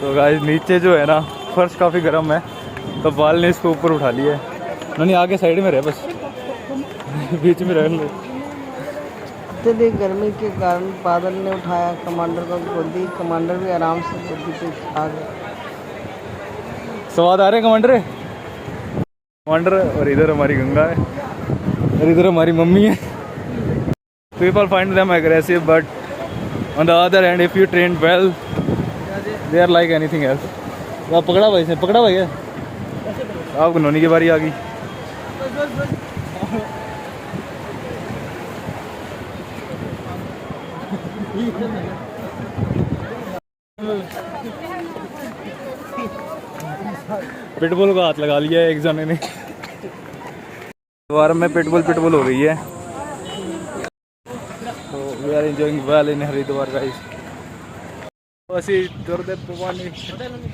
तो गाइस नीचे जो है ना फर्श काफ़ी गर्म है, तो बाल ने इसको ऊपर उठा लिया है। नहीं आगे साइड में रहे बस बीच में रह लो। अत्यधिक गर्मी के कारण बादल ने उठाया कमांडर को गोदी। कमांडर भी आराम से गोदी पे आ गए। स्वाद आ रहे कमांडर कमांडर। और इधर हमारी गंगा है और इधर हमारी मम्मी है। People find them aggressive but on the other hand if you train well they are like anything else. आप पकड़ा भाई से पकड़ा भाई है। आपको नोनी की बारी आ गई। पिटबुल को हाथ लगा लिया है एक जने ने। द्वार में पिटबुल हो गई है। तो we are enjoying well in Haridwar guys. ऐसे गुरुदेव भवानी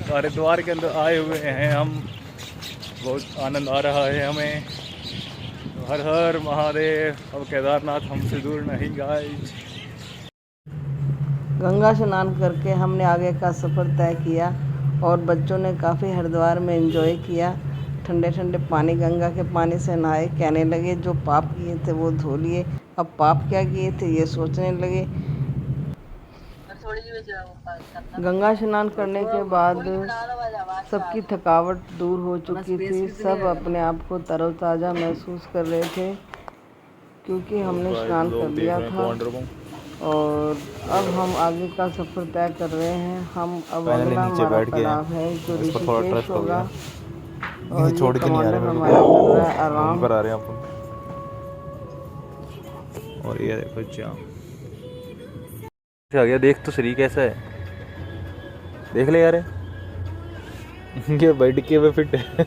हरिद्वार के अंदर आए हुए हैं हम। बहुत आनंद आ रहा है हमें। हर हर महादेव। अब केदारनाथ हमसे दूर नहीं गाइस। गंगा स्नान करके हमने आगे का सफ़र तय किया और बच्चों ने काफ़ी हरिद्वार में एंजॉय किया। ठंडे ठंडे पानी गंगा के पानी से नहाए। कहने लगे जो पाप किए थे वो धो लिए। अब पाप क्या किए थे ये सोचने लगे। गंगा स्नान करने के बाद सबकी थकावट दूर हो चुकी थी। सब अपने आप को तरोताज़ा महसूस कर रहे थे क्योंकि हमने स्नान कर लिया था। और अब हम आगे का सफ़र तय कर रहे हैं। हम अब अगला हमारा पड़ाव है जो ऋषिकेश होगा। और ये कमांडर हमारा कर रहा है आराम पर आ रहे हैं अपन। और ये देखो जाम आ गया। देख तो सही कैसा है, देख ले यार। ये बैठ के हुए फिट है।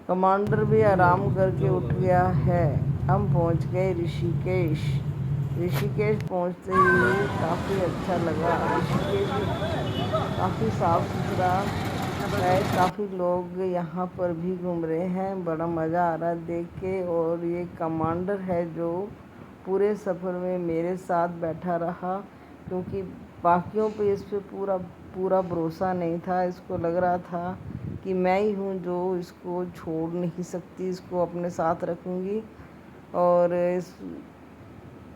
कमांडर भी आराम करके उठ गया है। हम पहुंच गए ऋषिकेश। ऋषिकेश पहुंचते ही काफ़ी अच्छा लगा। ऋषिकेश काफ़ी साफ़ सुथरा है। काफ़ी लोग यहाँ पर भी घूम रहे हैं। बड़ा मज़ा आ रहा है देख के। और ये कमांडर है जो पूरे सफ़र में मेरे साथ बैठा रहा क्योंकि बाकियों पे इस पे पूरा भरोसा नहीं था। इसको लग रहा था कि मैं ही हूँ जो इसको छोड़ नहीं सकती, इसको अपने साथ रखूँगी। और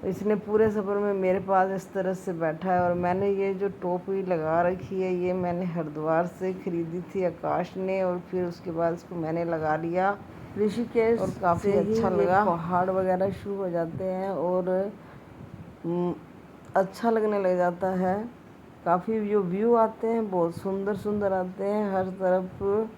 इसने पूरे सफ़र में मेरे पास इस तरह से बैठा है। और मैंने ये जो टोपी लगा रखी है ये मैंने हरिद्वार से ख़रीदी थी आकाश ने। और फिर उसके बाद इसको मैंने लगा लिया ऋषिकेश। और काफ़ी अच्छा लगा। पहाड़ वगैरह शुरू हो जाते हैं और अच्छा लगने लग जाता है। काफ़ी जो व्यू आते हैं बहुत सुंदर सुंदर आते हैं। हर तरफ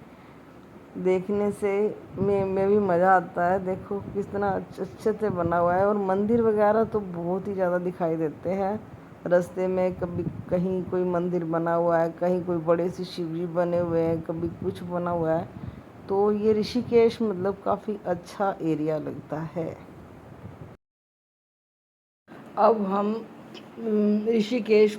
देखने से में भी मज़ा आता है। देखो कितना अच्छे से बना हुआ है। और मंदिर वगैरह तो बहुत ही ज़्यादा दिखाई देते हैं रास्ते में। कभी कहीं कोई मंदिर बना हुआ है, कहीं कोई बड़े से शिव जी बने हुए हैं, कभी कुछ बना हुआ है। तो ये ऋषिकेश मतलब काफ़ी अच्छा एरिया लगता है। अब हम ऋषिकेश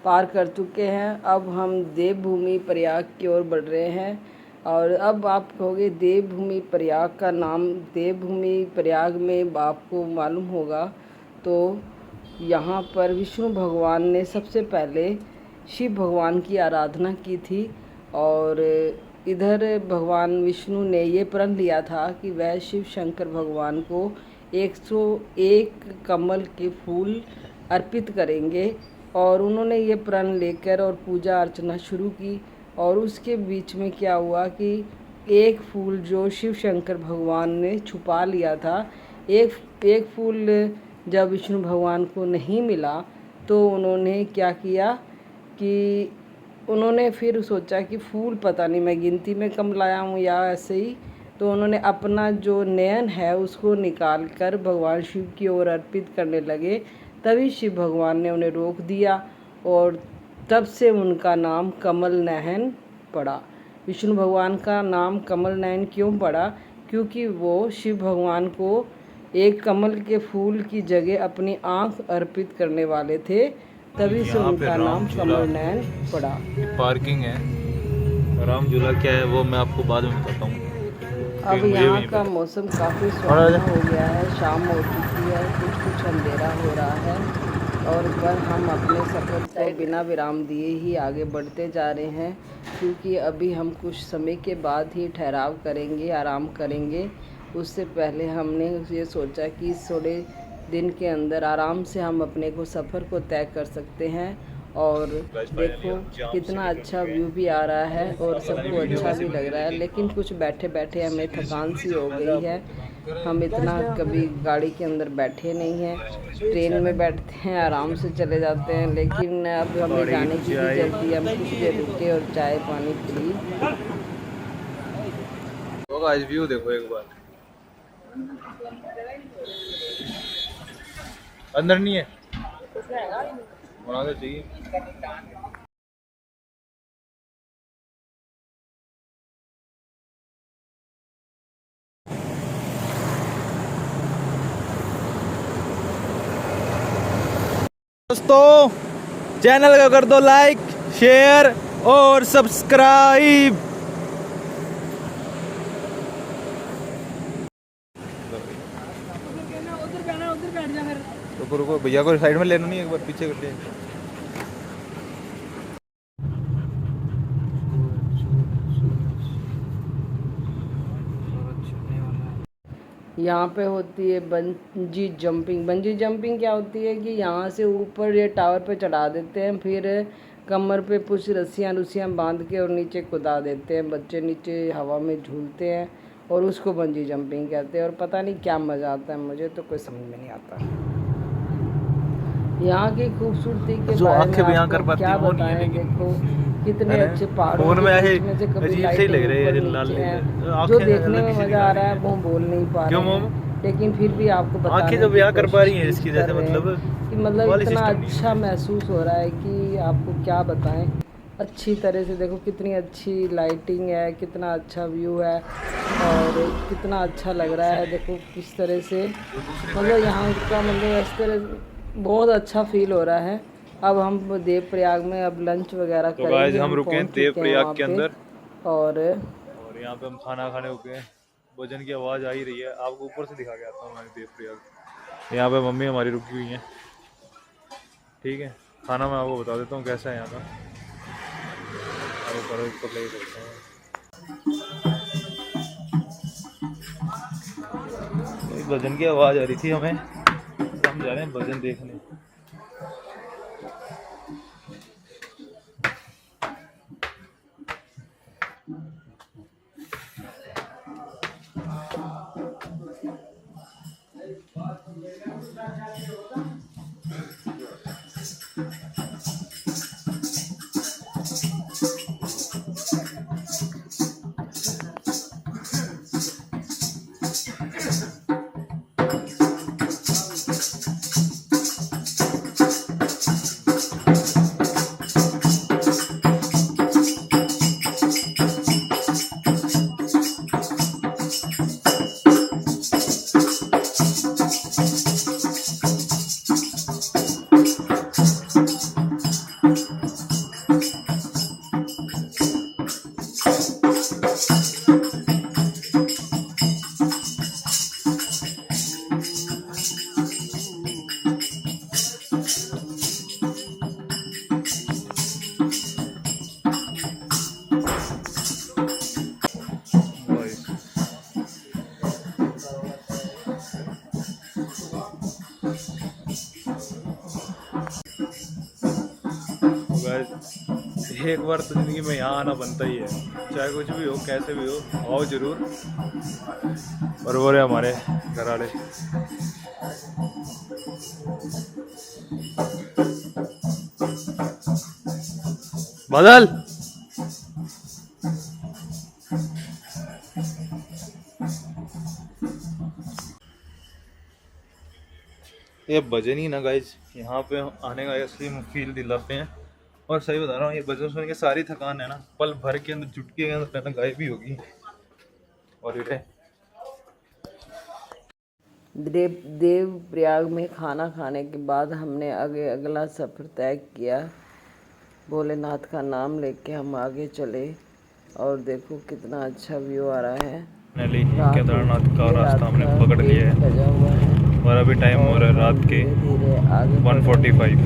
पार कर चुके हैं। अब हम देवभूमि प्रयाग की ओर बढ़ रहे हैं। और अब आप कहोगे देवभूमि प्रयाग का नाम देवभूमि प्रयाग में आपको मालूम होगा तो यहाँ पर विष्णु भगवान ने सबसे पहले शिव भगवान की आराधना की थी। और इधर भगवान विष्णु ने ये प्रण लिया था कि वह शिव शंकर भगवान को 101 कमल के फूल अर्पित करेंगे। और उन्होंने ये प्रण लेकर और पूजा अर्चना शुरू की। और उसके बीच में क्या हुआ कि एक फूल जो शिव शंकर भगवान ने छुपा लिया था, एक फूल जब विष्णु भगवान को नहीं मिला तो उन्होंने क्या किया कि उन्होंने फिर सोचा कि फूल पता नहीं मैं गिनती में कम लाया हूँ या ऐसे ही। तो उन्होंने अपना जो नयन है उसको निकाल कर भगवान शिव की ओर अर्पित करने लगे। तभी शिव भगवान ने उन्हें रोक दिया और तब से उनका नाम कमल नयन पड़ा। विष्णु भगवान का नाम कमल नयन क्यों पड़ा? क्योंकि वो शिव भगवान को एक कमल के फूल की जगह अपनी आंख अर्पित करने वाले थे, तभी से यहाँ पे उनका नाम कमल नयन पड़ा। पार्किंग है, राम झूला क्या है वो मैं आपको बाद में बताता हूँ। अब यहाँ का मौसम काफ़ी सुहाना हो गया है, शाम हो चुकी है, कुछ कुछ अंधेरा हो रहा है और पर हम अपने सफ़र को बिना विराम दिए ही आगे बढ़ते जा रहे हैं, क्योंकि अभी हम कुछ समय के बाद ही ठहराव करेंगे, आराम करेंगे। उससे पहले हमने ये सोचा कि थोड़े दिन के अंदर आराम से हम अपने को सफ़र को तय कर सकते हैं। और देखो कितना अच्छा व्यू भी आ रहा है और सबको अच्छा भी लग रहा है, लेकिन कुछ बैठे बैठे हमें थकान सी हो गई है। हम इतना कभी गाड़ी के अंदर बैठे नहीं हैं, ट्रेन में बैठते हैं आराम से चले जाते हैं, लेकिन अब हमें जाने की भी जल्दी, हम कुछ देर रुके और चाय पानी पी। तो आज व्यू देखो एक बार, अंदर नहीं है होना तो चाहिए। दोस्तों चैनल का कर दो लाइक, शेयर और सब्सक्राइब। रुको रुको भैया को साइड में लेना नहीं, एक बार पीछे कर ले। यहाँ पे होती है बंजी जंपिंग। बंजी जंपिंग क्या होती है कि यहाँ से ऊपर ये टावर पे चढ़ा देते हैं, फिर कमर पे कुछ रस्सियाँ बांध के और नीचे कूदा देते हैं, बच्चे नीचे हवा में झूलते हैं और उसको बंजी जंपिंग कहते हैं। और पता नहीं क्या मज़ा आता है, मुझे तो कोई समझ में नहीं आता। यहाँ की खूबसूरती के बारे में आपको क्या बताएं। देखो कितने अच्छे पहाड़ों के बीच में से कभी लाइटें ऊपर नीचे हैं, जो देखने में मज़ा आ रहा है वो बोल नहीं पा रहे हैं, लेकिन फिर भी आपको बताने की कोशिश कर रहे हैं कि मतलब इतना अच्छा महसूस हो रहा है कि आपको क्या बताएं। अच्छी तरह से देखो कितनी अच्छी लाइटिंग है, कितना अच्छा व्यू है और कितना अच्छा लग रहा है। देखो किस तरह से मतलब यहाँ का मतलब इस तरह बहुत अच्छा फील हो रहा है। अब हम देवप्रयाग में अब लंच वगैरह तो करेंगे। हम रुके हैं देवप्रयाग के अंदर और यहाँ पे हम खाना खाने रुके हैं। भजन की आवाज़ आ ही रही है, आपको ऊपर से दिखा के आता हूँ मैं देवप्रयाग। यहाँ पे मम्मी हमारी रुकी हुई हैं, ठीक है। खाना मैं आपको बता देता हूँ कैसा है यहाँ का। ऊपर ले सकते हैं, भजन की आवाज़ आ रही थी हमें, तो हम जा रहे हैं भजन देखने। एक बार तो ज़िंदगी में यहाँ आना बनता ही है, चाहे कुछ भी हो कैसे भी हो, आओ जरूर। और वो रहे हमारे घर वाले। बादल ये भजन ही ना गाइज यहाँ पे आने का असली फील दिलाते हैं। और सही बता रहा हूँ, ये भजन सुन के सारी थकान है ना पल भर के अंदर चुटकी के अंदर गायब भी होगी। और ये देव प्रयाग में खाना खाने के बाद हमने आगे अगला सफ़र तय किया। भोलेनाथ का नाम लेके हम आगे चले और देखो कितना अच्छा व्यू आ रहा है। फाइनली केदारनाथ का रास्ता हमने पकड़ लिया है बजा हुआ है और अभी टाइम हो रहा है रात के धीरे आगे 1:45।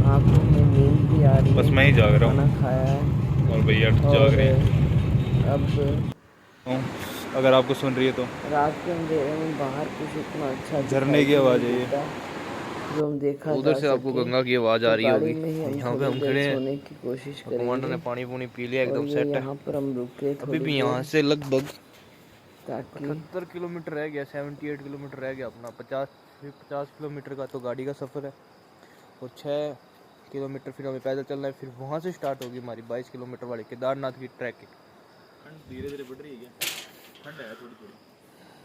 आंखों में नींद भी आ रही है। बस मैं ही जाग रहा खाना हूँ खाया है और भैया जाग रहे हैं। अब अगर आपको सुन रही है तो रात के अंधेरे में बाहर कुछ इतना अच्छा झरने की आवाज़ है ये। जो हम देखा उधर से आपको गंगा की आवाज़ आ रही होगी। यहाँ पे हम खड़े हैं, सोने की कोशिश कमांडर ने पानी पूनी पी लिया, एकदम सेट है। यहाँ पर हम रुके अभी भी यहाँ से लगभग ताकि 78 किलोमीटर रह गया, 78 किलोमीटर रह गया अपना। 50 किलोमीटर का तो गाड़ी का सफ़र है और 6 किलोमीटर फिर हमें पैदल चलना है। फिर वहाँ से स्टार्ट होगी हमारी 22 किलोमीटर वाली केदारनाथ की ट्रैकिंग। ठंड धीरे धीरे बढ़ रही है क्या? ठंड है थोड़ी थोड़ी,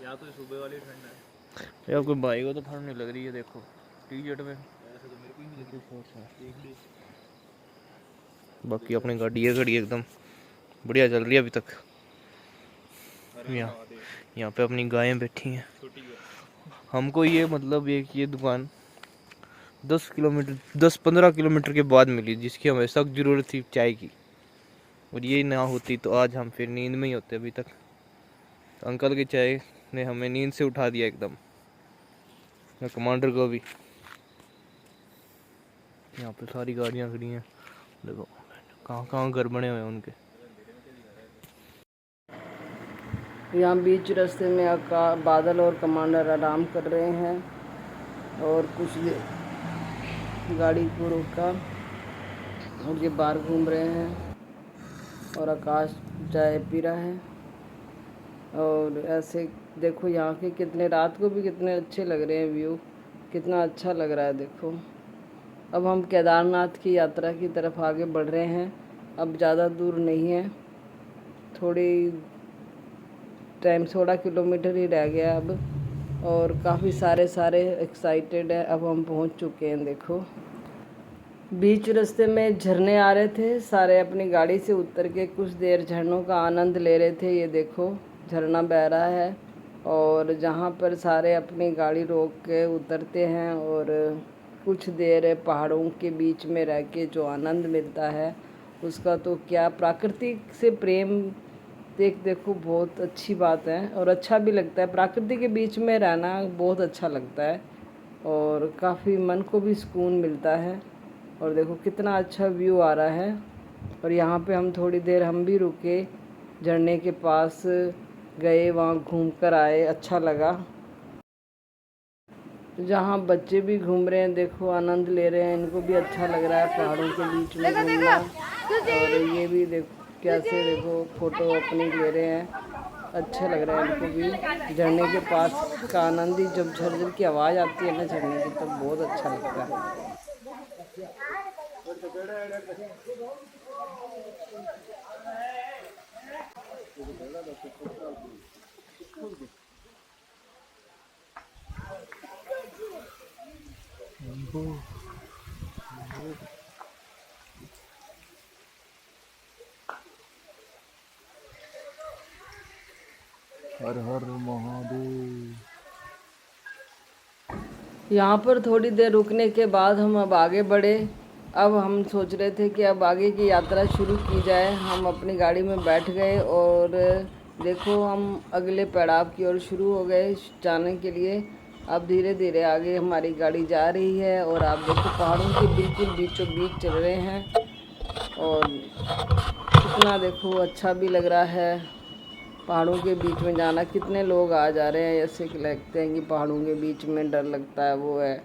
या तो सुबह वाली ठंड है। आपको भाई को तो ठंड नहीं लग रही है, देखो टी शर्ट में। ऐसे तो मेरे को ही नहीं लग रही। बाकी अपनी गाड़ी है खड़ी एकदम बढ़िया चल रही है अभी तक। यहाँ पे अपनी गायें बैठी हैं। हमको ये मतलब ये दुकान 10-15 किलोमीटर के बाद मिली, जिसकी हमें सख्त ज़रूरत थी चाय की। और ये ना होती तो आज हम फिर नींद में ही होते अभी तक। तो अंकल की चाय ने हमें नींद से उठा दिया एकदम, कमांडर को भी। यहाँ पे सारी गाड़ियाँ खड़ी हैं, देखो कहाँ कहाँ घर बने हुए हैं उनके। यहाँ बीच रास्ते में बादल और कमांडर आराम कर रहे हैं और कुछ गाड़ी को रोका और ये बाहर घूम रहे हैं और आकाश चाय पी रहा है। और ऐसे देखो यहाँ के कितने रात को भी कितने अच्छे लग रहे हैं व्यू, कितना अच्छा लग रहा है देखो। अब हम केदारनाथ की यात्रा की तरफ आगे बढ़ रहे हैं। अब ज़्यादा दूर नहीं है, थोड़ी टाइम 16 किलोमीटर ही रह गया अब, और काफ़ी सारे एक्साइटेड है। अब हम पहुंच चुके हैं। देखो बीच रास्ते में झरने आ रहे थे, सारे अपनी गाड़ी से उतर के कुछ देर झरनों का आनंद ले रहे थे। ये देखो झरना बह रहा है और जहाँ पर सारे अपनी गाड़ी रोक के उतरते हैं और कुछ देर पहाड़ों के बीच में रह के जो आनंद मिलता है उसका तो क्या। प्राकृतिक से प्रेम देखो बहुत अच्छी बात है और अच्छा भी लगता है। प्रकृति के बीच में रहना बहुत अच्छा लगता है और काफ़ी मन को भी सुकून मिलता है। और देखो कितना अच्छा व्यू आ रहा है। और यहाँ पे हम थोड़ी देर हम भी रुके, झरने के पास गए, वहाँ घूम कर आए, अच्छा लगा। जहाँ बच्चे भी घूम रहे हैं, देखो आनंद ले रहे हैं, इनको भी अच्छा लग रहा है पहाड़ों के बीच में घूमना। और ये भी देखो कैसे देखो फोटो अपनी ले रहे हैं, अच्छा लग रहा है इनको भी। झरने के पास का आनंद ही, जब झरझर की आवाज़ आती है ना झरने की, तब बहुत अच्छा लगता है। हर हर महादेव। यहाँ पर थोड़ी देर रुकने के बाद हम अब आगे बढ़े। अब हम सोच रहे थे कि अब आगे की यात्रा शुरू की जाए। हम अपनी गाड़ी में बैठ गए और देखो हम अगले पड़ाव की ओर शुरू हो गए जाने के लिए। अब धीरे धीरे आगे हमारी गाड़ी जा रही है और आप देखो पहाड़ों के बिल्कुल बीचों बीच चल रहे हैं और कितना देखो अच्छा भी लग रहा है पहाड़ों के बीच में जाना। कितने लोग आ जा रहे हैं, ऐसे लगते हैं कि पहाड़ों के बीच में डर लगता है वो है।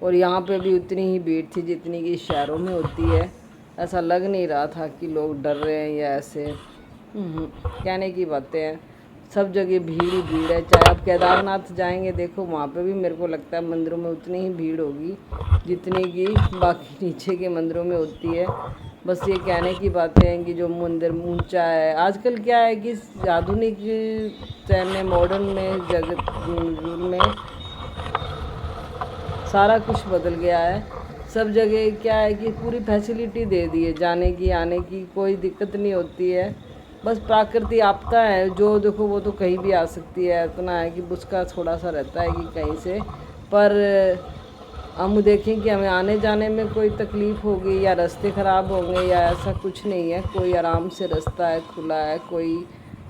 और यहाँ पे भी उतनी ही भीड़ थी जितनी कि शहरों में होती है। ऐसा लग नहीं रहा था कि लोग डर रहे हैं या ऐसे। कहने की बातें हैं, सब जगह भीड़ ही भीड़ है। चाहे आप केदारनाथ जाएंगे, देखो वहाँ पे भी मेरे को लगता है मंदिरों में उतनी ही भीड़ होगी जितनी कि बाकी नीचे के मंदिरों में होती है। बस ये कहने की बातें हैं कि जो मंदिर ऊंचा है, आजकल क्या है कि आधुनिक में मॉडर्न में जगत में सारा कुछ बदल गया है। सब जगह क्या है कि पूरी फैसिलिटी दे दी है, जाने की आने की कोई दिक्कत नहीं होती है। बस प्राकृतिक आपदा है जो देखो वो तो कहीं भी आ सकती है, इतना है कि उसका थोड़ा सा रहता है कि कहीं से, पर हम देखें कि हमें आने जाने में कोई तकलीफ़ होगी या रास्ते ख़राब होंगे या ऐसा कुछ नहीं है। कोई आराम से रास्ता है, खुला है, कोई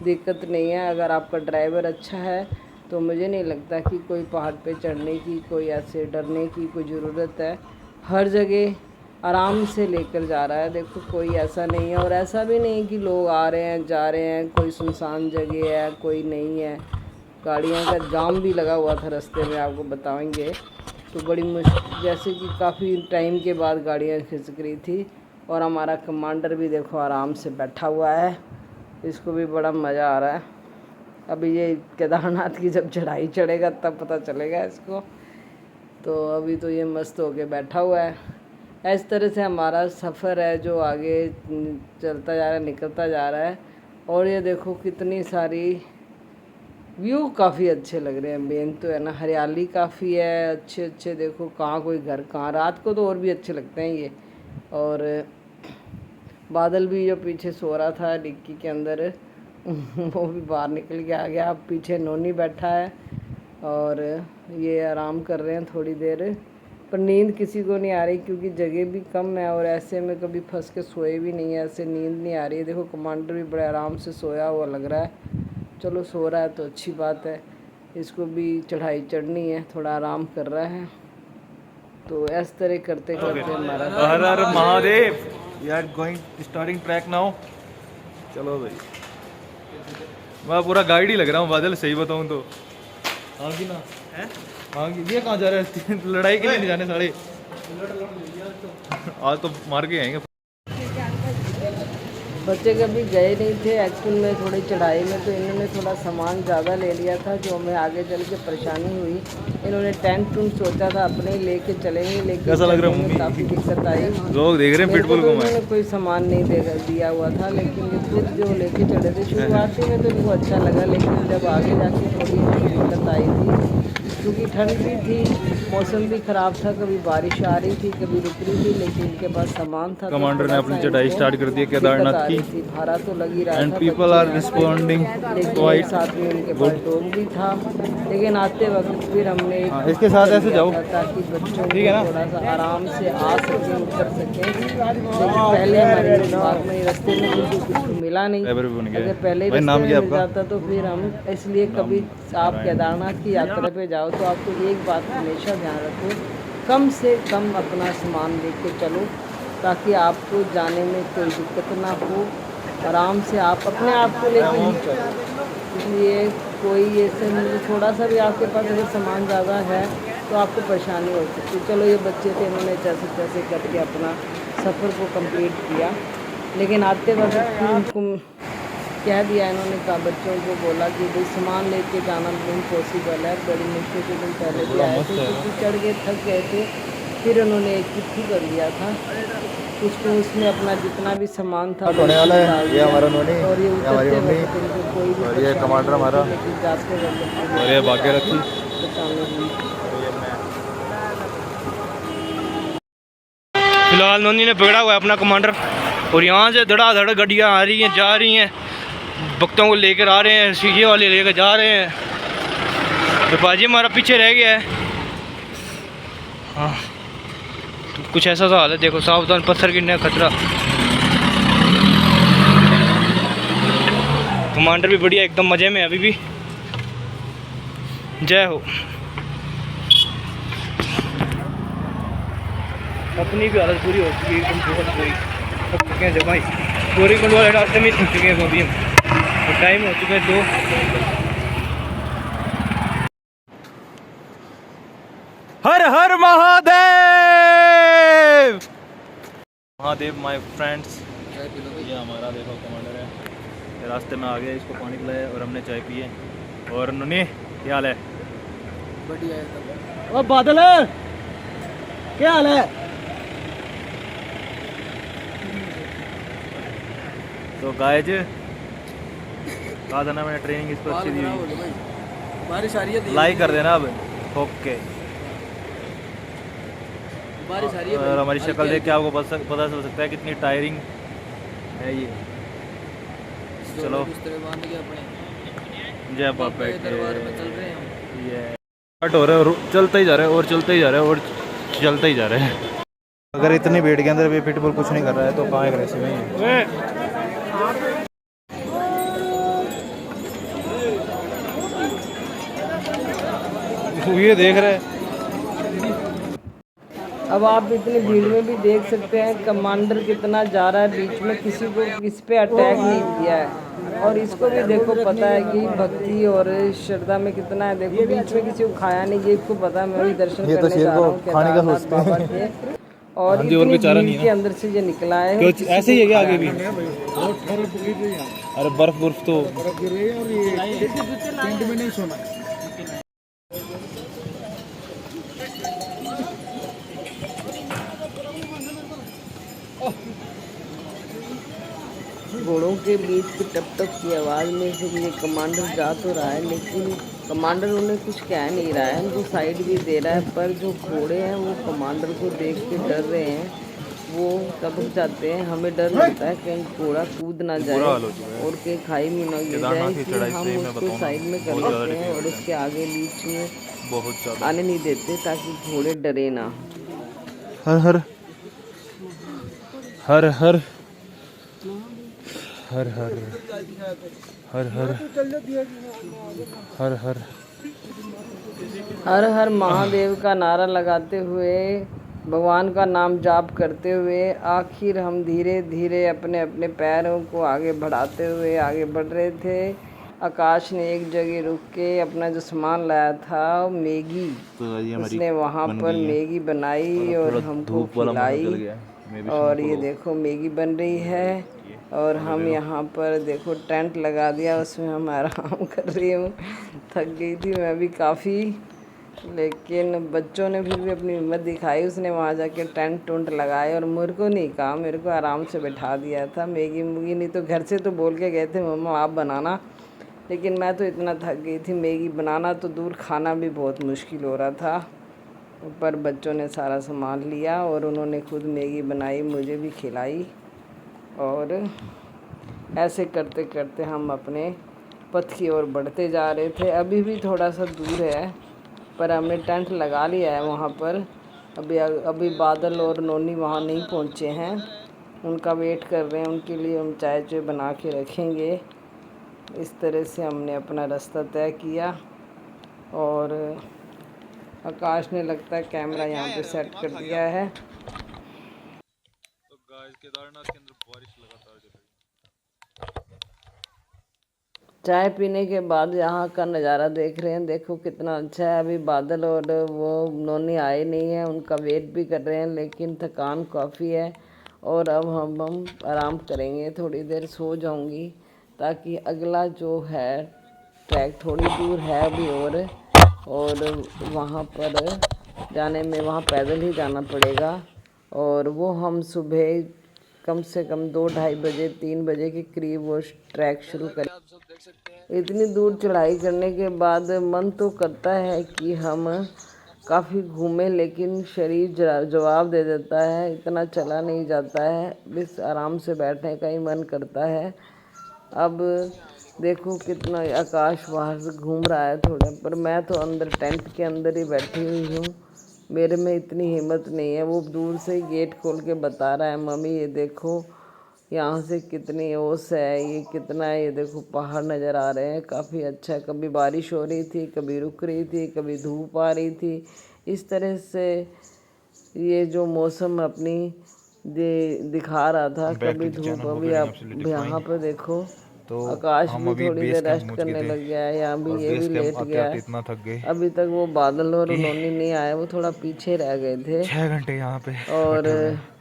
दिक्कत नहीं है। अगर आपका ड्राइवर अच्छा है तो मुझे नहीं लगता कि कोई पहाड़ पे चढ़ने की, कोई ऐसे डरने की कोई ज़रूरत है। हर जगह आराम से लेकर जा रहा है, देखो कोई ऐसा नहीं है। और ऐसा भी नहीं कि लोग आ रहे हैं जा रहे हैं, कोई सुनसान जगह है, कोई नहीं है। गाड़ियाँ का जाम भी लगा हुआ था रास्ते में, आपको बताएंगे। तो बड़ी मुश्किल, जैसे कि काफ़ी टाइम के बाद गाड़ियाँ खिसक रही थी। और हमारा कमांडर भी देखो आराम से बैठा हुआ है, इसको भी बड़ा मज़ा आ रहा है। अभी ये केदारनाथ की जब चढ़ाई चढ़ेगा तब पता चलेगा इसको। तो अभी तो ये मस्त होके बैठा हुआ है। इस तरह से हमारा सफ़र है जो आगे चलता जा रहा है, निकलता जा रहा है। और ये देखो कितनी सारी व्यू काफ़ी अच्छे लग रहे हैं। मेन तो है ना, हरियाली काफ़ी है, अच्छे अच्छे देखो, कहाँ कोई घर कहाँ। रात को तो और भी अच्छे लगते हैं ये। और बादल भी जो पीछे सो रहा था डिक्की के अंदर वो भी बाहर निकल के आ गया। अब पीछे नोनी बैठा है और ये आराम कर रहे हैं थोड़ी देर। पर नींद किसी को नहीं आ रही क्योंकि जगह भी कम है और ऐसे में कभी फंस के सोए भी नहीं है, ऐसे नींद नहीं आ रही है। देखो कमांडर भी बड़े आराम से सोया हुआ लग रहा है। चलो सो रहा है तो अच्छी बात है, इसको भी चढ़ाई चढ़नी है, थोड़ा आराम कर रहा है। तो इस तरह करते करते हमारा हर हर Mahadev. We are going starting track now. चलो भाई, मैं पूरा गाइड ही लग रहा हूँ बादल, सही बताऊँ तो। हाँ कि ना है, हाँ कि ये कहाँ जा रहे हैं लड़ाई के लिए नहीं जाने सारे आज तो मार के आएंगे। बच्चे कभी गए नहीं थे एक्चुअल में थोड़ी चढ़ाई में, तो इन्होंने थोड़ा सामान ज़्यादा ले लिया था जो हमें आगे चल के परेशानी हुई। इन्होंने टेंट टूंट सोचा था अपने ही लेके चलेंगे, लेकिन कैसा लग रहा है? काफ़ी दिक्कत आई। लोग देख रहे हैं पिटबुल को। उन्होंने कोई सामान नहीं दिया हुआ था, लेकिन ये खुद जो लेके चले थे शुरुआती में तो इनको अच्छा लगा, लेकिन जब आगे जाके थोड़ी दिक्कत आई थी क्योंकि ठंड भी थी, मौसम भी ख़राब था, कभी बारिश आ रही थी कभी रुक रही थी, लेकिन इनके पास सामान था। कमांडर ने अपनी चढ़ाई स्टार्ट कर दी है केदारनाथ की। भाड़ा तो लग ही रहा था, and people are responding quite. साथ में उनके पास डॉग भी था, लेकिन आते वक्त फिर हमने इसके साथ ऐसे जाओ ताकि बच्चों को थोड़ा सा आराम से आ सके, उतर सके। लेकिन पहले हमारे दिमाग में रास्ते में कुछ मिला नहीं, अगर पहले रास्ते में मिल जाता तो फिर हम, इसलिए कभी आप केदारनाथ की यात्रा पे जाओ तो आपको एक बात हमेशा ध्यान रखो, कम से कम अपना सामान लेके चलो ताकि आपको जाने में कोई दिक्कत ना हो। आराम से आप अपने आप को लेकर ही चलो, इसलिए कोई ऐसे थोड़ा सा भी आपके पास अगर सामान ज़्यादा है तो आपको परेशानी हो सकती है। चलो ये बच्चे थे, इन्होंने जैसे तैसे करके अपना सफ़र को कंप्लीट किया, लेकिन आते वक्त फिर उनको कह दिया, इन्होंने कहा बच्चों को बोला कि भाई सामान लेके जाना इम्पॉसिबल है। बड़ी मुश्किल से दिन पहले भी आए थे क्योंकि चढ़ के थक गए थे। फिर उन्होंने एक चिट्ठी कर दिया था उसको, उसमें अपना जितना भी सामान था होने वाला है। ये हमारा नोनी और ये हमारी उतरते मम्मी वक्त इनको कोई भी और ये कमांडर हमारा जाते वक्त और ये भाग्यरथी। फिलहाल नोनी ने पकड़ा हुआ है अपना कमांडर और यहाँ से धड़ाधड़ गाड़ियाँ आ रही हैं जा रही हैं, भक्तों को लेकर आ रहे हैं, सीढ़ी वाले लेकर जा रहे हैं। तो बाजी हमारा पीछे रह गया है। हाँ तो कुछ ऐसा सा हाल है, देखो सावधान, पत्थर गिरने का खतरा। कमांडर भी बढ़िया एकदम मज़े में अभी भी। जय हो। अपनी भी हालत पूरी हो चुकी है एकदम, बहुत पूरी थक चुके हैं। जब भाई पूरी कुंड वाले रास्ते में थक चुके हैं अभी हम, और टाइम हो चुका है 2। हर हर महादेव। Mahadev my friends. ये हमारा देखो कमांडर है, ये रास्ते में आ गया, इसको पानी पिलाया और हमने चाय पी है। और नन्ही क्या हाल है? बढ़िया है। और बादल है, क्या हाल है? तो गाइज कहा था ना मैंने, ट्रेनिंग इस पर अच्छी दी हुई। बारिश आ रही है, लाइक कर देना अब। ओके, बारिश आ रही है। और हमारी शक्ल देख के आपको पता चल सकता है कितनी टायरिंग है ये। चलो बांध के अपने जय बाबा दरबार में चल रहे हैं हम। ये स्टार्ट हो रहा है और चलता ही जा रहा है और चलता ही जा रहा है और चलता ही जा रहा है। अगर इतनी भीड़ के अंदर भी पिटबुल कुछ नहीं कर रहा है तो कहाँ एग्रेसिव है ये देख रहे हैं। अब आप इतनी भीड़ में भी देख सकते हैं कमांडर कितना जा रहा है बीच में, किसी को किस पे अटैक नहीं किया है। और इसको भी देखो पता है कि भक्ति और श्रद्धा में कितना है। देखो बीच में किसी को खाया नहीं, ये इसको पता है मैं भी दर्शन ये तो करने शेर जा रहा को हूँ खाने का केदारनाथ सोचते बाबा हैं। के। और हाँ जी, और इतनी बेचारा नहीं भीड़ है। के अंदर से ये निकला है। ऐसे ही है क्या आगे भी? अरे बर्फ बुर्फ तो घोड़ों के बीच की टप टप की आवाज़ में से ये कमांडर जा तो रहा है, लेकिन कमांडर उन्हें कुछ कह नहीं रहा है, उनको साइड भी दे रहा है। पर जो घोड़े हैं वो कमांडर को देख के डर रहे हैं, वो दबक जाते हैं। हमें डर लगता है कहीं घोड़ा कूद ना जाए और कहीं खाई में ना गिर जाए, इसलिए हम उसको साइड में कर लेते हैं और उसके आगे बीच में बहुत ज्यादा आने नहीं देते ताकि घोड़े डरे ना। हर हर हर हर हर हर हर हर हर हर हर हर महादेव का नारा लगाते हुए, भगवान का नाम जाप करते हुए आखिर हम धीरे धीरे अपने अपने पैरों को आगे बढ़ाते हुए आगे बढ़ रहे थे। आकाश ने एक जगह रुक के अपना जो सामान लाया था मैगी, उसने वहाँ पर मैगी बनाई और हमको खिलाई। और ये देखो मैगी बन रही है और हम यहाँ पर देखो टेंट लगा दिया, उसमें हम आराम कर रही हूँ। थक गई थी मैं भी काफ़ी, लेकिन बच्चों ने फिर भी अपनी हिम्मत दिखाई, उसने वहाँ जाके टेंट टूंट लगाए और मेरे को नहीं कहा, मेरे को आराम से बैठा दिया था। मैगी मुगी नहीं तो घर से तो बोल के गए थे मम्मा आप बनाना, लेकिन मैं तो इतना थक गई थी, मैगी बनाना तो दूर खाना भी बहुत मुश्किल हो रहा था। पर बच्चों ने सारा सामान लिया और उन्होंने खुद मैगी बनाई, मुझे भी खिलाई। और ऐसे करते करते हम अपने पथ की ओर बढ़ते जा रहे थे। अभी भी थोड़ा सा दूर है पर हमने टेंट लगा लिया है वहाँ पर। अभी बादल और नोनी वहाँ नहीं पहुँचे हैं, उनका वेट कर रहे हैं, उनके लिए हम चाय चाय बना के रखेंगे। इस तरह से हमने अपना रास्ता तय किया और आकाश ने लगता है कैमरा यहाँ पे सेट कर दिया है। तो गाइस केदारनाथ के अंदर बारिश लगातार चल रही है। चाय पीने के बाद यहाँ का नज़ारा देख रहे हैं, देखो कितना अच्छा है। अभी बादल और वो नोनी आए नहीं हैं, उनका वेट भी कर रहे हैं, लेकिन थकान काफ़ी है। और अब हम आराम करेंगे, थोड़ी देर सो जाऊंगी ताकि अगला जो है ट्रैक थोड़ी दूर है अभी और वहाँ पर जाने में वहाँ पैदल ही जाना पड़ेगा। और वो हम सुबह कम से कम 2-2:30 बजे 3 बजे के करीब वो ट्रैक शुरू करें। इतनी दूर चढ़ाई करने के बाद मन तो करता है कि हम काफ़ी घूमें, लेकिन शरीर जवाब दे देता है, इतना चला नहीं जाता है, बस आराम से बैठने का ही मन करता है। अब देखो कितना आकाश बाहर से घूम रहा है थोड़ा, पर मैं तो अंदर टेंट के अंदर ही बैठी हुई हूँ, मेरे में इतनी हिम्मत नहीं है। वो दूर से ही गेट खोल के बता रहा है मम्मी ये देखो यहाँ से कितनी ओस है, ये कितना है, ये देखो पहाड़ नज़र आ रहे हैं, काफ़ी अच्छा। कभी बारिश हो रही थी, कभी रुक रही थी, कभी धूप आ रही थी। इस तरह से ये जो मौसम अपनी दिखा रहा था, कभी धूप। अभी आप यहाँ पर देखो तो आकाश हम भी अभी थोड़ी बेस देर कैंप रेस्ट पहुंच करने गए थे लग गया है, यहाँ भी और ये भी बेस कैंप लेट आते गया आते है। इतना थक गए। अभी तक वो बादल और नोनी नहीं आए, वो थोड़ा पीछे रह गए थे 6 घंटे यहाँ पे और बैठे हुए हैं।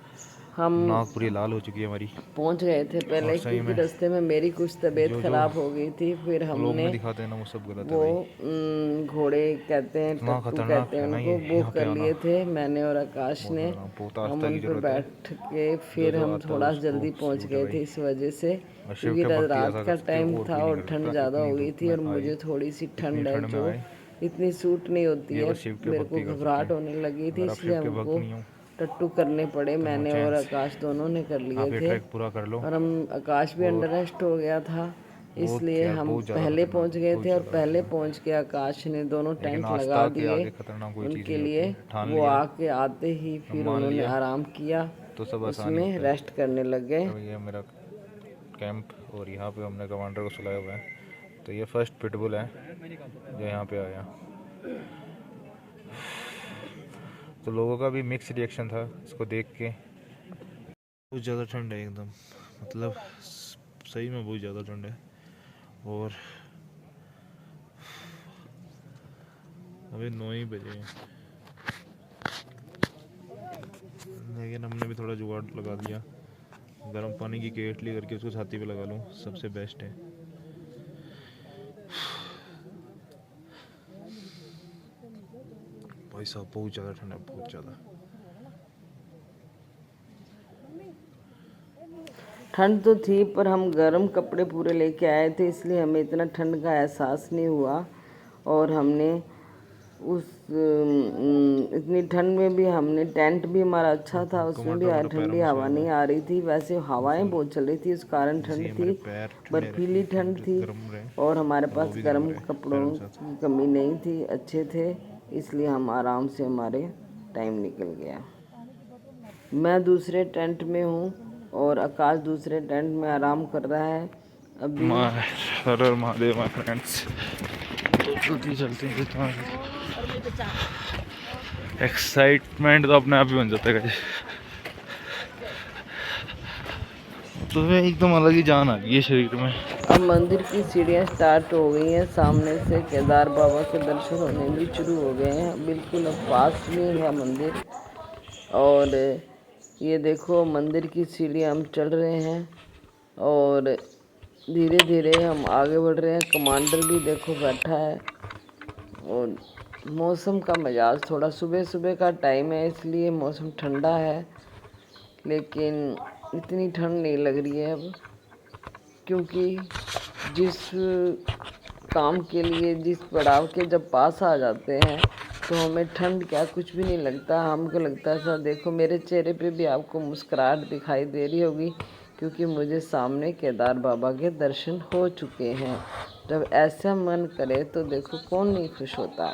हम नाक पूरी लाल हो चुकी है हमारी। पहुंच गए थे पहले, और सही क्योंकि में रास्ते में मेरी कुछ तबीयत जो ख़राब हो गई थी। फिर लोग हमने में दिखाते हैं ना वो सब गलत है वो भाई। घोड़े कहते हैं, इतना टट्टू खतरनाक कहते हैं है ना उनको, ये, बुक यहाँ पे कर आना लिए थे मैंने और आकाश बहुत ने। ज़्यादा, बहुत हम आस्था उन की पर जरूरत है। बैठ के फिर जो हम आता है थोड़ा उसको जल्दी पहुंच सल्यूट है गए भाई। थे इस वजह से, और शिव क्योंकि के भक्त ही रात ऐसा का कर सकते टाइम हो, और था कोई और नहीं कर ठंड सकता। ज़्यादा इतनी हो गई धूप थी में और आए, मुझे थोड़ी सी इतनी ठंड है ठंड में जो आए, इतनी सूट नहीं होती ये है, बस शिव के मेरे भक्त को ही कर सकते घबराहट हैं। होने लगी थी, अगर आप इसलिए शिव के भक्त हमको नहीं हो टट्टू करने पड़े, मैंने और आकाश दोनों ने कर लिए आप ये थे। ट्रैक पूरा कर लो। और हम आकाश भी अंडर रेस्ट हो गया था, इसलिए यार, हम बहुत ज़्यादा पहले खतरनाक, पहुंच गए बहुत थे। और ज़्यादा पहले पहुंच के आकाश ने दोनों लेकिन टेंट आस्था लगा के दिए आगे खतरनाक कोई चीज़ उनके नहीं लिए। होती। ठान वो लिया आके आते ही फिर मान उन्होंने लिया आराम किया, तो सब आसानी उसमें होता है। रेस्ट करने लग गए। तो ये मेरा कैंप और यहाँ पे हमने कमांडर को सुलाया हुआ है। तो ये फर्स्ट पिटबुल है जो यहाँ पे आया। तो लोगों का भी मिक्स रिएक्शन था इसको देख के। बहुत ज़्यादा ठंड है एकदम, मतलब सही में बहुत ज़्यादा ठंड है। और अभी 9 ही बजे हैं, लेकिन हमने भी थोड़ा जुगाड़ लगा दिया। गर्म पानी की केटली करके उसको छाती पे लगा लूँ, सबसे बेस्ट है। भाई साहब बहुत ज़्यादा ठंड है, बहुत ज़्यादा। ठंड तो थी पर हम गर्म कपड़े पूरे लेके आए थे, इसलिए हमें इतना ठंड का एहसास नहीं हुआ। और हमने इतनी ठंड में भी हमने टेंट भी हमारा अच्छा था, उसमें भी ठंडी हवा नहीं आ रही थी। वैसे हवाएं बहुत चल रही थी, उस कारण ठंड थी, बर्फीली ठंड थी। और हमारे पास गर्म कपड़ों की कमी नहीं थी, अच्छे थे, इसलिए हम आराम से हमारे टाइम निकल गया। मैं दूसरे टेंट में हूँ और आकाश दूसरे टेंट में आराम कर रहा है अभी। हर महादेव माय फ्रेंड्स। जल्दी चलते हैं, एक्साइटमेंट तो अपने आप ही बन जाता है गाइस। तो एकदम अलग ही जान आ गई है शरीर में। अब मंदिर की सीढ़ियाँ स्टार्ट हो गई हैं, सामने से केदार बाबा के दर्शन होने भी शुरू हो गए हैं। बिल्कुल अब पास में है मंदिर। और ये देखो मंदिर की सीढ़ियाँ हम चढ़ रहे हैं और धीरे धीरे हम आगे बढ़ रहे हैं। कमांडर भी देखो बैठा है। और मौसम का मिजाज थोड़ा सुबह सुबह का टाइम है, इसलिए मौसम ठंडा है, लेकिन इतनी ठंड नहीं लग रही है अब, क्योंकि जिस काम के लिए जिस पड़ाव के जब पास आ जाते हैं तो हमें ठंड क्या कुछ भी नहीं लगता। हमको लगता है सर देखो मेरे चेहरे पे भी आपको मुस्कुराहट दिखाई दे रही होगी, क्योंकि मुझे सामने केदार बाबा के दर्शन हो चुके हैं। जब ऐसा मन करे तो देखो कौन नहीं खुश होता।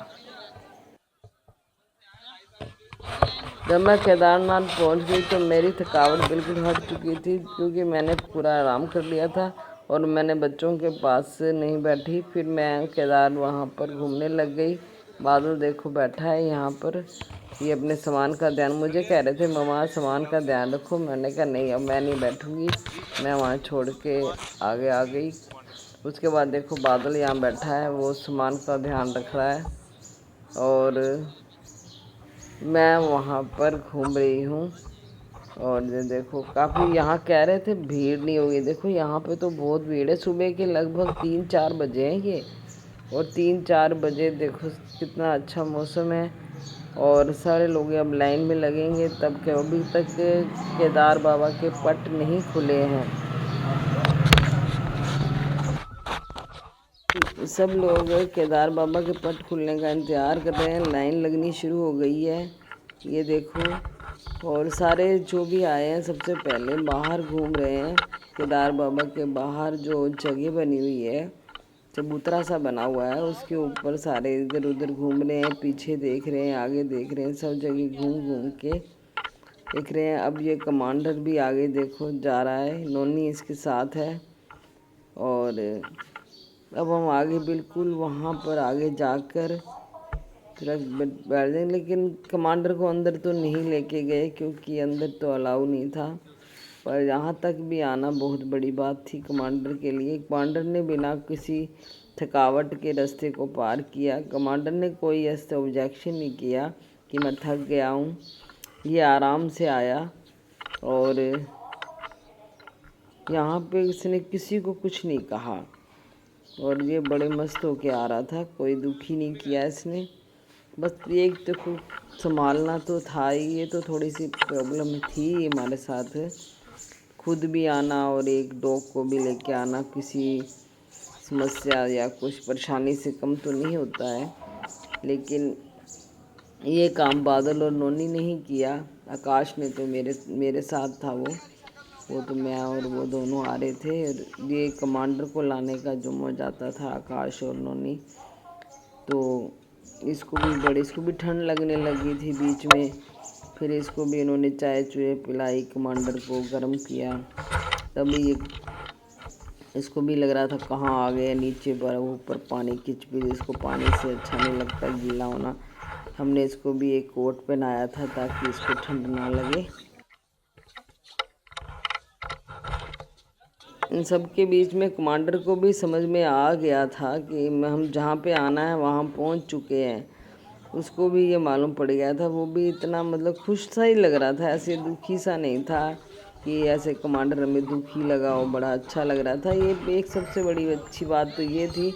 जब मैं केदारनाथ पहुंच गई तो मेरी थकावट बिल्कुल हट चुकी थी, क्योंकि मैंने पूरा आराम कर लिया था और मैंने बच्चों के पास नहीं बैठी। फिर मैं केदार वहाँ पर घूमने लग गई। बादल देखो बैठा है यहाँ पर, ये अपने सामान का ध्यान, मुझे कह रहे थे मम्मा सामान का ध्यान रखो, मैंने कहा नहीं अब मैं नहीं बैठूँगी, मैं वहाँ छोड़ के आगे आ गई। उसके बाद देखो बादल यहाँ बैठा है, वो सामान का ध्यान रख रहा है और मैं वहाँ पर घूम रही हूँ। और ये देखो काफ़ी यहाँ कह रहे थे भीड़ नहीं होगी, देखो यहाँ पे तो बहुत भीड़ है। सुबह के लगभग 3-4 बजे हैं ये, और 3-4 बजे देखो कितना अच्छा मौसम है और सारे लोग अब लाइन में लगेंगे तब के। अभी तक केदार बाबा के पट नहीं खुले हैं। सब लोग केदार बाबा के पट खुलने का इंतज़ार कर रहे हैं, लाइन लगनी शुरू हो गई है, ये देखो। और सारे जो भी आए हैं सबसे पहले बाहर घूम रहे हैं। केदार बाबा के बाहर जो जगह बनी हुई है, चबूतरा सा बना हुआ है, उसके ऊपर सारे इधर उधर घूम रहे हैं, पीछे देख रहे हैं, आगे देख रहे हैं, सब जगह घूम घूम के देख रहे हैं। अब ये कमांडर भी आगे देखो जा रहा है, नोनी इसके साथ है। और अब हम आगे बिल्कुल वहाँ पर आगे जाकर बैठ जाएंगे, लेकिन कमांडर को अंदर तो नहीं लेके गए क्योंकि अंदर तो अलाउ नहीं था। पर यहाँ तक भी आना बहुत बड़ी बात थी कमांडर के लिए। कमांडर ने बिना किसी थकावट के रास्ते को पार किया। कमांडर ने कोई ऐसा ऑब्जेक्शन नहीं किया कि मैं थक गया हूँ, ये आराम से आया। और यहाँ पे इसने किसी को कुछ नहीं कहा और ये बड़े मस्त होके आ रहा था, कोई दुखी नहीं किया इसने। बस एक तो संभालना तो था ही, ये तो थोड़ी सी प्रॉब्लम थी हमारे साथ, खुद भी आना और एक डॉग को भी लेके आना किसी समस्या या कुछ परेशानी से कम तो नहीं होता है। लेकिन ये काम बादल और नोनी ने ही किया। आकाश ने तो मेरे साथ था वो तो मैं और वो दोनों आ रहे थे। और ये कमांडर को लाने का जो मजा आता था आकाश और नोनी। तो इसको भी ठंड लगने लगी थी बीच में। फिर इसको भी इन्होंने चाय चुए पिलाई, कमांडर को गर्म किया। तभी ये इसको भी लग रहा था कहाँ आ गए नीचे पर, ऊपर पानी किचपिच, इसको पानी से अच्छा नहीं लगता गीला होना। हमने इसको भी एक कोट पहनाया था ताकि इसको ठंड ना लगे। इन सब के बीच में कमांडर को भी समझ में आ गया था कि हम जहाँ पे आना है वहाँ पहुँच चुके हैं। उसको भी ये मालूम पड़ गया था। वो भी इतना मतलब खुश सा ही लग रहा था, ऐसे दुखी सा नहीं था कि ऐसे कमांडर हमें दुखी लगा हो, बड़ा अच्छा लग रहा था। ये एक सबसे बड़ी अच्छी बात तो ये थी,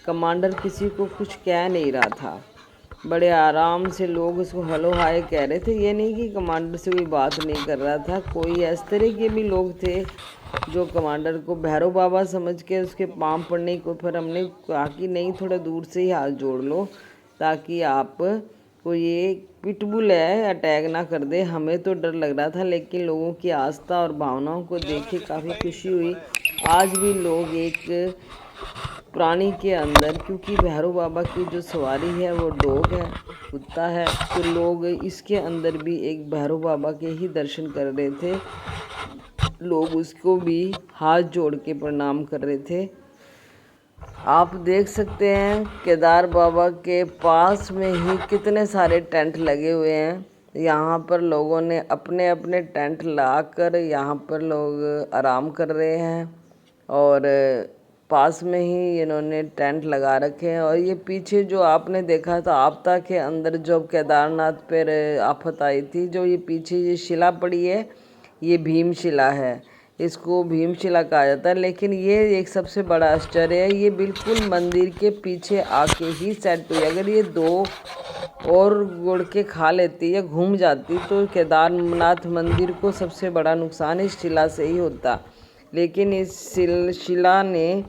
कमांडर किसी को कुछ कह नहीं रहा था। बड़े आराम से लोग उसको हेलो हाय कह रहे थे। ये नहीं कि कमांडर से कोई बात नहीं कर रहा था। कोई इस तरह के भी लोग थे जो कमांडर को भैरव बाबा समझ के उसके पाँव पड़ने को, फिर हमने कहा कि नहीं थोड़ा दूर से ही हाथ जोड़ लो ताकि आप को ये पिटबुल है अटैक ना कर दे। हमें तो डर लग रहा था, लेकिन लोगों की आस्था और भावनाओं को देख के काफ़ी खुशी हुई। आज भी लोग एक प्राणी के अंदर, क्योंकि भैरव बाबा की जो सवारी है वो डॉग है, कुत्ता है, तो लोग इसके अंदर भी एक भैरव बाबा के ही दर्शन कर रहे थे। लोग उसको भी हाथ जोड़ के प्रणाम कर रहे थे। आप देख सकते हैं केदार बाबा के पास में ही कितने सारे टेंट लगे हुए हैं। यहाँ पर लोगों ने अपने अपने टेंट लाकर यहाँ पर लोग आराम कर रहे हैं और पास में ही इन्होंने टेंट लगा रखे हैं। और ये पीछे जो आपने देखा था आपदा के अंदर जब केदारनाथ पर आफत आई थी, जो ये पीछे ये शिला पड़ी है, ये भीमशिला है। इसको भीमशिला कहा जाता है। लेकिन ये एक सबसे बड़ा आश्चर्य है, ये बिल्कुल मंदिर के पीछे आके ही सेट हुई। अगर ये दो और गुड़ के खा लेती या घूम जाती तो केदारनाथ मंदिर को सबसे बड़ा नुकसान इस शिला से ही होता। लेकिन इस शिला ने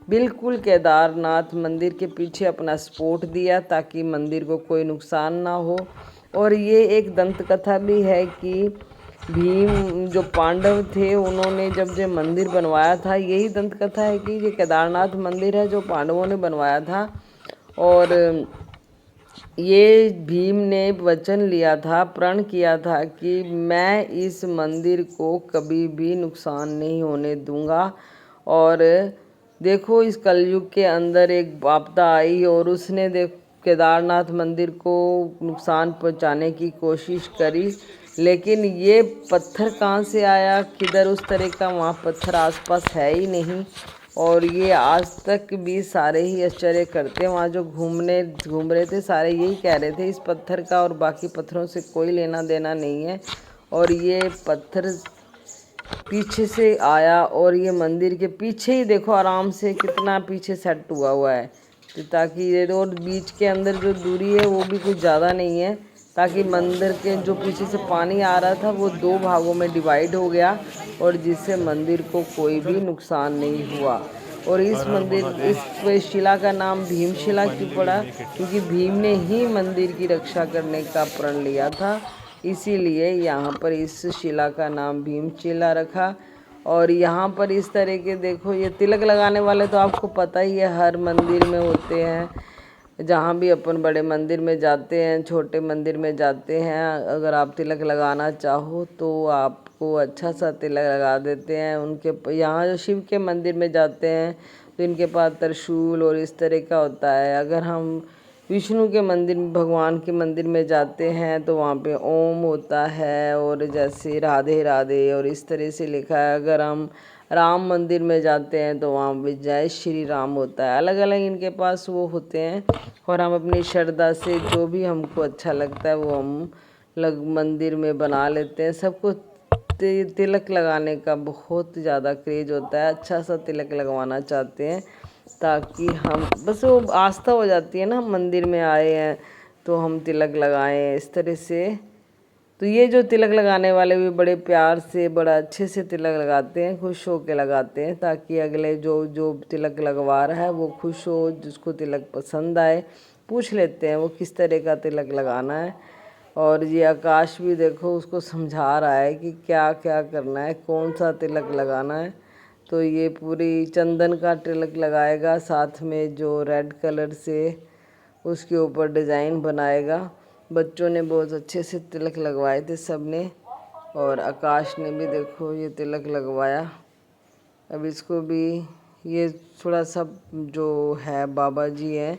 बिल्कुल केदारनाथ मंदिर के पीछे अपना सपोर्ट दिया ताकि मंदिर को कोई नुकसान ना हो। और ये एक दंत कथा भी है कि भीम जो पांडव थे उन्होंने जब जो मंदिर बनवाया था, यही दंत कथा है कि ये केदारनाथ मंदिर है जो पांडवों ने बनवाया था। और ये भीम ने वचन लिया था, प्रण किया था कि मैं इस मंदिर को कभी भी नुकसान नहीं होने दूंगा। और देखो इस कलयुग के अंदर एक आपदा आई और उसने केदारनाथ मंदिर को नुकसान पहुंचाने की कोशिश करी। लेकिन ये पत्थर कहाँ से आया, किधर उस तरह का वहाँ पत्थर आसपास है ही नहीं। और ये आज तक भी सारे ही आश्चर्य करते हैं, वहाँ जो घूम रहे थे सारे यही कह रहे थे इस पत्थर का और बाकी पत्थरों से कोई लेना देना नहीं है। और ये पत्थर पीछे से आया और ये मंदिर के पीछे ही देखो आराम से कितना पीछे सेट हुआ है, तो ताकि ये और बीच के अंदर जो दूरी है वो भी कुछ ज़्यादा नहीं है, ताकि मंदिर के जो पीछे से पानी आ रहा था वो दो भागों में डिवाइड हो गया और जिससे मंदिर को कोई भी नुकसान नहीं हुआ। और इस शिला का नाम भीमशिला क्यों पड़ा, क्योंकि भीम ने ही मंदिर की रक्षा करने का प्रण लिया था, इसीलिए यहाँ पर इस शिला का नाम भीमशिला रखा। और यहाँ पर इस तरह के देखो ये तिलक लगाने वाले तो आपको पता ही है हर मंदिर में होते हैं। जहाँ भी अपन बड़े मंदिर में जाते हैं, छोटे मंदिर में जाते हैं, अगर आप तिलक लगाना चाहो तो आपको अच्छा सा तिलक लगा देते हैं। उनके यहाँ जो शिव के मंदिर में जाते हैं तो इनके पास त्रिशूल और इस तरह का होता है। अगर हम विष्णु के मंदिर में, भगवान के मंदिर में जाते हैं तो वहाँ पे ओम होता है और जैसे राधे राधे और इस तरह से लिखा है। अगर हम राम मंदिर में जाते हैं तो वहाँ पे जय श्री राम होता है। अलग अलग इनके पास वो होते हैं और हम अपनी श्रद्धा से जो भी हमको अच्छा लगता है वो हम मंदिर में बना लेते हैं। सबको तिलक लगाने का बहुत ज़्यादा क्रेज होता है, अच्छा सा तिलक लगवाना चाहते हैं ताकि हम बस वो आस्था हो जाती है ना, हम मंदिर में आए हैं तो हम तिलक लगाएं इस तरह से। तो ये जो तिलक लगाने वाले भी बड़े प्यार से बड़ा अच्छे से तिलक लगाते हैं, खुश हो के लगाते हैं ताकि अगले जो तिलक लगवा रहा है वो खुश हो, जिसको तिलक पसंद आए। पूछ लेते हैं वो किस तरह का तिलक लगाना है। और ये आकाश भी देखो उसको समझा रहा है कि क्या क्या करना है, कौन सा तिलक लगाना है। तो ये पूरी चंदन का तिलक लगाएगा, साथ में जो रेड कलर से उसके ऊपर डिज़ाइन बनाएगा। बच्चों ने बहुत अच्छे से तिलक लगवाए थे सब ने, और आकाश ने भी देखो ये तिलक लगवाया। अब इसको भी ये थोड़ा सा जो है बाबा जी हैं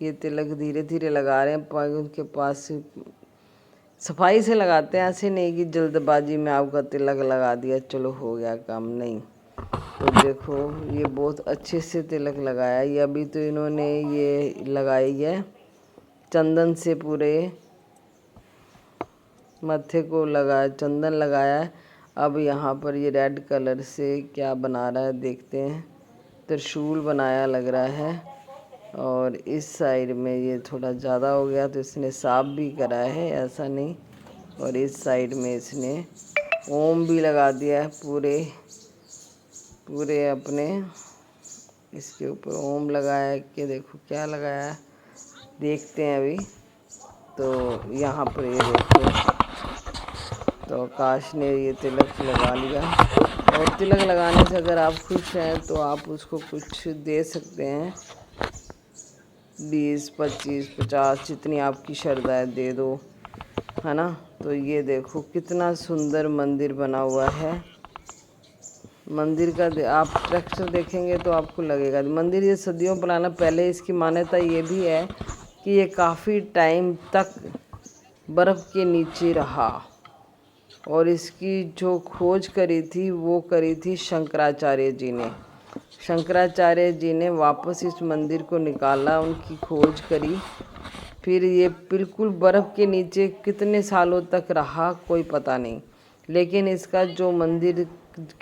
ये तिलक धीरे धीरे लगा रहे हैं, उनके पास सफाई से लगाते हैं, ऐसे नहीं कि जल्दबाजी में आपका तिलक लगा दिया चलो हो गया काम, नहीं। तो देखो ये बहुत अच्छे से तिलक लगाया। ये अभी तो इन्होंने ये लगाई है चंदन से, पूरे मत्थे को लगाया, चंदन लगाया है। अब यहाँ पर ये रेड कलर से क्या बना रहा है देखते हैं, त्रिशूल बनाया लग रहा है। और इस साइड में ये थोड़ा ज़्यादा हो गया तो इसने साफ भी करा है, ऐसा नहीं। और इस साइड में इसने ओम भी लगा दिया है, पूरे अपने इसके ऊपर ओम लगाया कि देखो क्या लगाया है, देखते हैं अभी। तो यहाँ पर ये देखो तो आकाश ने ये तिलक लगा लिया। और तिलक लगाने से अगर आप खुश हैं तो आप उसको कुछ दे सकते हैं, 20, 25, 50 जितनी आपकी श्रद्धा है दे दो, है ना। तो ये देखो कितना सुंदर मंदिर बना हुआ है। मंदिर का आप स्ट्रक्चर देखेंगे तो आपको लगेगा मंदिर ये सदियों पुराना। पहले इसकी मान्यता ये भी है कि ये काफ़ी टाइम तक बर्फ़ के नीचे रहा, और इसकी जो खोज करी थी वो करी थी शंकराचार्य जी ने। शंकराचार्य जी ने वापस इस मंदिर को निकाला, उनकी खोज करी, फिर ये बिल्कुल बर्फ़ के नीचे कितने सालों तक रहा कोई पता नहीं। लेकिन इसका जो मंदिर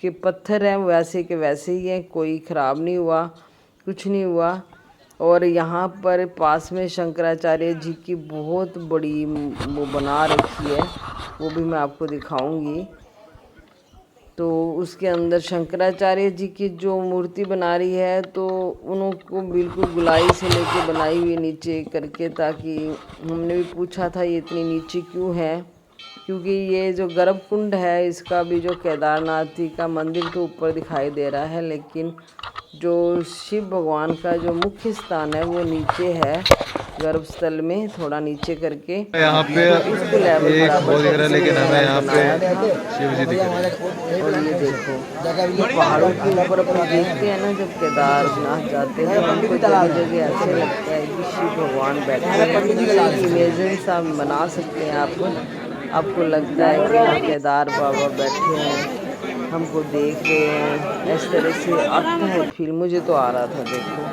के पत्थर हैं वैसे के वैसे ही हैं, कोई ख़राब नहीं हुआ, कुछ नहीं हुआ। और यहाँ पर पास में शंकराचार्य जी की बहुत बड़ी वो बना रखी है, वो भी मैं आपको दिखाऊंगी। तो उसके अंदर शंकराचार्य जी की जो मूर्ति बना रही है तो उनको बिल्कुल गुलाई से लेके बनाई हुई नीचे करके, ताकि हमने भी पूछा था ये इतनी नीचे क्यों है, क्योंकि ये जो गर्भकुंड है इसका भी जो केदारनाथ का मंदिर तो ऊपर दिखाई दे रहा है, लेकिन जो शिव भगवान का जो मुख्य स्थान है वो नीचे है, गर्भस्थल में थोड़ा नीचे करके। यहाँ पे इसको लेवल एक बराबर वो दिख रहा है, लेकिन हमें यहाँ पे था। शिव जी दिख रहे हैं। और ये देखो ये पहाड़ों के ऊपर अपन देखते हैं ना, जब केदारनाथ जाते हैं तो हमको जगह जगह ऐसे लगता है कि शिव भगवान बैठे हैं। इमेजेस आप बना सकते हैं, आपको लगता है कि हाँ केदार बाबा बैठे हैं, हमको देख रहे हैं, इस तरह से आता है फील। मुझे तो आ रहा था, देखो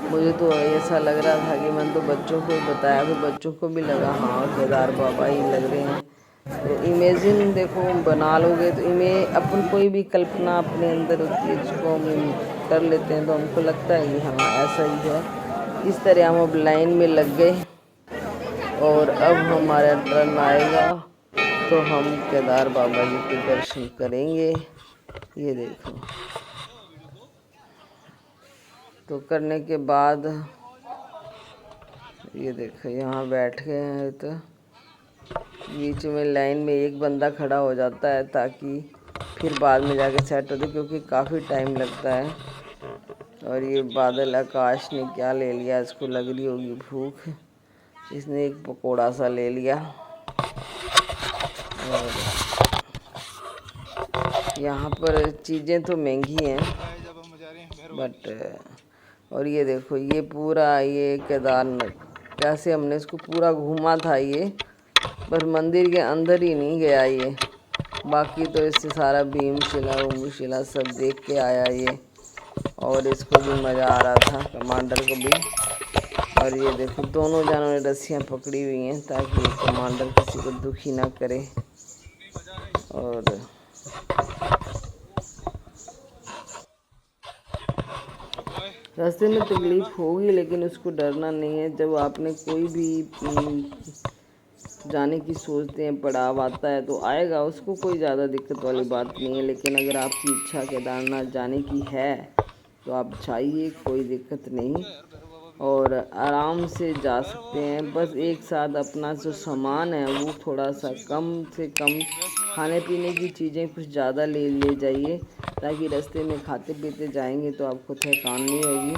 मुझे तो ऐसा लग रहा था कि मैंने तो बच्चों को बताया, तो बच्चों को भी लगा हाँ केदार बाबा ही लग रहे हैं। तो इमेजिन देखो बना लोगे तो अपन कोई भी कल्पना अपने अंदर होती है जिसको हम कर लेते हैं तो हमको लगता है कि हाँ ऐसा ही है। इस तरह हम अब लाइन में लग गए, और अब हमारा टर्न आएगा तो हम केदार बाबा जी के दर्शन करेंगे। ये देखो, तो करने के बाद ये देखो यहाँ बैठ गए हैं, तो बीच में लाइन में एक बंदा खड़ा हो जाता है ताकि फिर बाद में जाके सेट होते, क्योंकि काफ़ी टाइम लगता है। और ये बादल आकाश ने क्या ले लिया, इसको लग रही होगी भूख, इसने एक पकोड़ा सा ले लिया। और यहाँ पर चीज़ें तो महंगी हैं बट, और ये देखो ये पूरा ये केदारनाथ कैसे हमने इसको पूरा घूमा था, ये पर मंदिर के अंदर ही नहीं गया ये, बाकी तो इससे सारा भीमशिला उमशिला सब देख के आया ये। और इसको भी मज़ा आ रहा था, कमांडर को भी। और ये देखो दोनों जानों ने रस्सियाँ पकड़ी हुई हैं ताकि कमांडर किसी को दुखी ना करे। और रास्ते में तकलीफ होगी लेकिन उसको डरना नहीं है। जब आपने कोई भी जाने की सोचते हैं, पड़ाव आता है तो आएगा, उसको कोई ज़्यादा दिक्कत वाली बात नहीं है। लेकिन अगर आपकी इच्छा केदारनाथ जाने की है तो आप जाइए, कोई दिक्कत नहीं। और आराम से जा सकते हैं। बस एक साथ अपना जो सामान है वो थोड़ा सा कम से कम, खाने पीने की चीज़ें कुछ ज़्यादा ले जाइए, ताकि रास्ते में खाते पीते जाएंगे तो आपको थकान नहीं होगी।